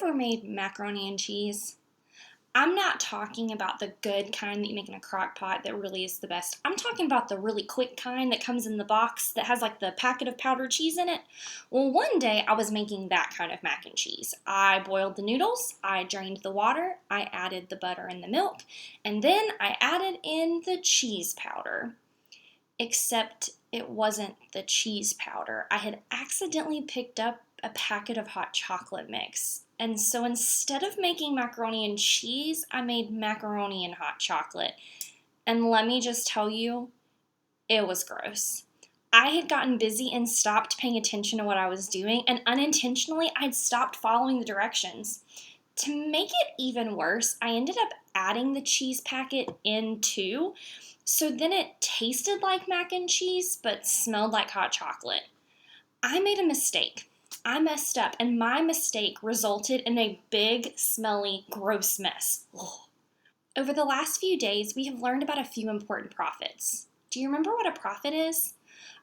ever made macaroni and cheese? I'm not talking about the good kind that you make in a crock pot that really is the best. I'm talking about the really quick kind that comes in the box that has like the packet of powdered cheese in it. Well, one day I was making that kind of mac and cheese. I boiled the noodles, I drained the water, I added the butter and the milk, and then I added in the cheese powder. Except it wasn't the cheese powder. I had accidentally picked up a packet of hot chocolate mix. And so instead of making macaroni and cheese, I made macaroni and hot chocolate. And let me just tell you, it was gross. I had gotten busy and stopped paying attention to what I was doing, and unintentionally, I'd stopped following the directions. To make it even worse, I ended up adding the cheese packet in too, so then it tasted like mac and cheese, but smelled like hot chocolate. I made a mistake. I messed up, and my mistake resulted in a big, smelly, gross mess. Ugh. Over the last few days, we have learned about a few important prophets. Do you remember what a prophet is?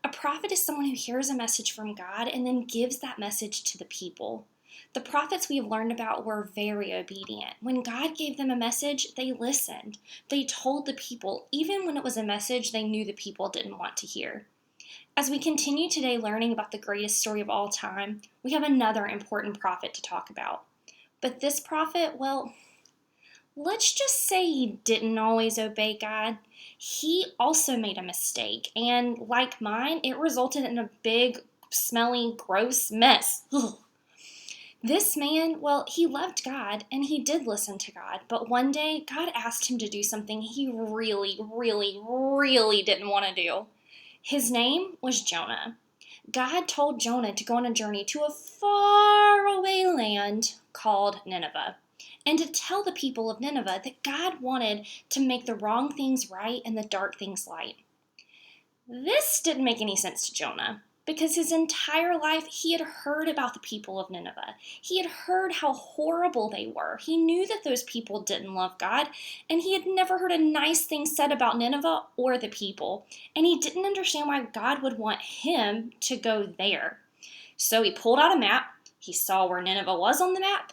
A prophet is someone who hears a message from God and then gives that message to the people. The prophets we have learned about were very obedient. When God gave them a message, they listened. They told the people, even when it was a message they knew the people didn't want to hear. As we continue today learning about the greatest story of all time, we have another important prophet to talk about. But this prophet, well, let's just say he didn't always obey God. He also made a mistake, and like mine, it resulted in a big, smelly, gross mess. Ugh. This man, well, he loved God, and he did listen to God, but one day, God asked him to do something he really, really, really didn't want to do. His name was Jonah. God told Jonah to go on a journey to a faraway land called Nineveh, and to tell the people of Nineveh that God wanted to make the wrong things right and the dark things light. This didn't make any sense to Jonah, because his entire life he had heard about the people of Nineveh. He had heard how horrible they were. He knew that those people didn't love God, and he had never heard a nice thing said about Nineveh or the people, and he didn't understand why God would want him to go there. So he pulled out a map, he saw where Nineveh was on the map,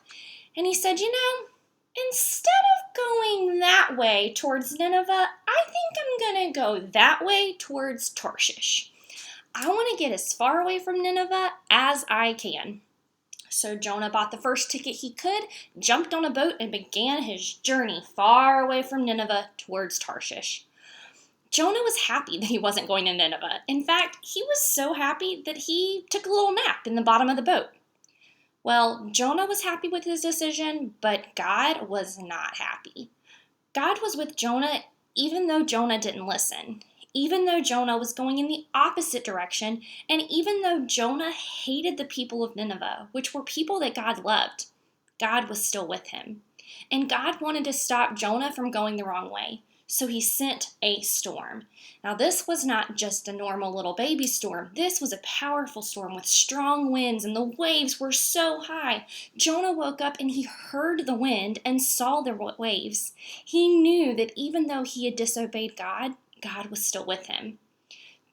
and he said, instead of going that way towards Nineveh, I think I'm going to go that way towards Tarshish. I want to get as far away from Nineveh as I can. So Jonah bought the first ticket he could, jumped on a boat, and began his journey far away from Nineveh towards Tarshish. Jonah was happy that he wasn't going to Nineveh. In fact, he was so happy that he took a little nap in the bottom of the boat. Well, Jonah was happy with his decision, but God was not happy. God was with Jonah even though Jonah didn't listen. Even though Jonah was going in the opposite direction, and even though Jonah hated the people of Nineveh, which were people that God loved, God was still with him. And God wanted to stop Jonah from going the wrong way, so he sent a storm. Now, this was not just a normal little baby storm. This was a powerful storm with strong winds, and the waves were so high. Jonah woke up and he heard the wind and saw the waves. He knew that even though he had disobeyed God, God was still with him.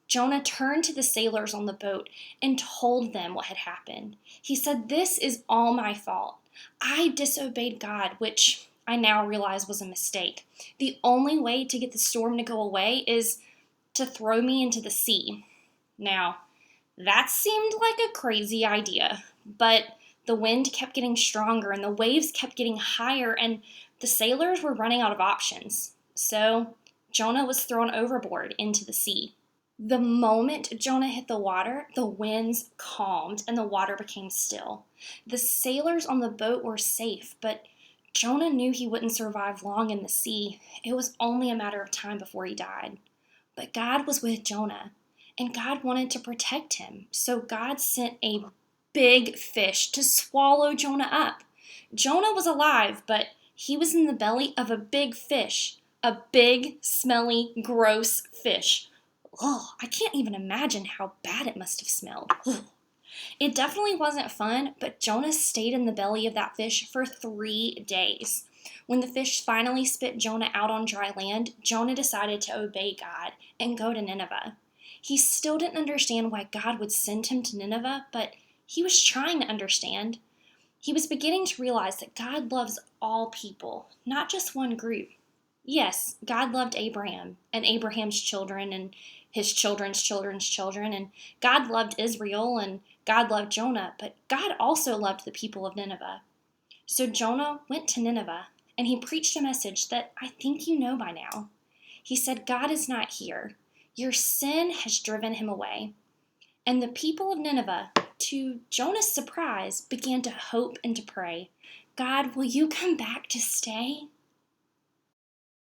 Jonah turned to the sailors on the boat and told them what had happened. He said, "This is all my fault. I disobeyed God, which I now realize was a mistake. The only way to get the storm to go away is to throw me into the sea." Now, that seemed like a crazy idea, but the wind kept getting stronger and the waves kept getting higher, and the sailors were running out of options. So Jonah was thrown overboard into the sea. The moment Jonah hit the water, the winds calmed and the water became still. The sailors on the boat were safe, but Jonah knew he wouldn't survive long in the sea. It was only a matter of time before he died. But God was with Jonah, and God wanted to protect him. So God sent a big fish to swallow Jonah up. Jonah was alive, but he was in the belly of a big fish. A big, smelly, gross fish. Oh, I can't even imagine how bad it must have smelled. Ugh. It definitely wasn't fun, but Jonah stayed in the belly of that fish for 3 days. When the fish finally spit Jonah out on dry land, Jonah decided to obey God and go to Nineveh. He still didn't understand why God would send him to Nineveh, but he was trying to understand. He was beginning to realize that God loves all people, not just one group. Yes, God loved Abraham and Abraham's children and his children's children's children, and God loved Israel and God loved Jonah, but God also loved the people of Nineveh. So Jonah went to Nineveh and he preached a message that I think you know by now. He said, God is not here. Your sin has driven him away. And the people of Nineveh, to Jonah's surprise, began to hope and to pray, God, will you come back to stay?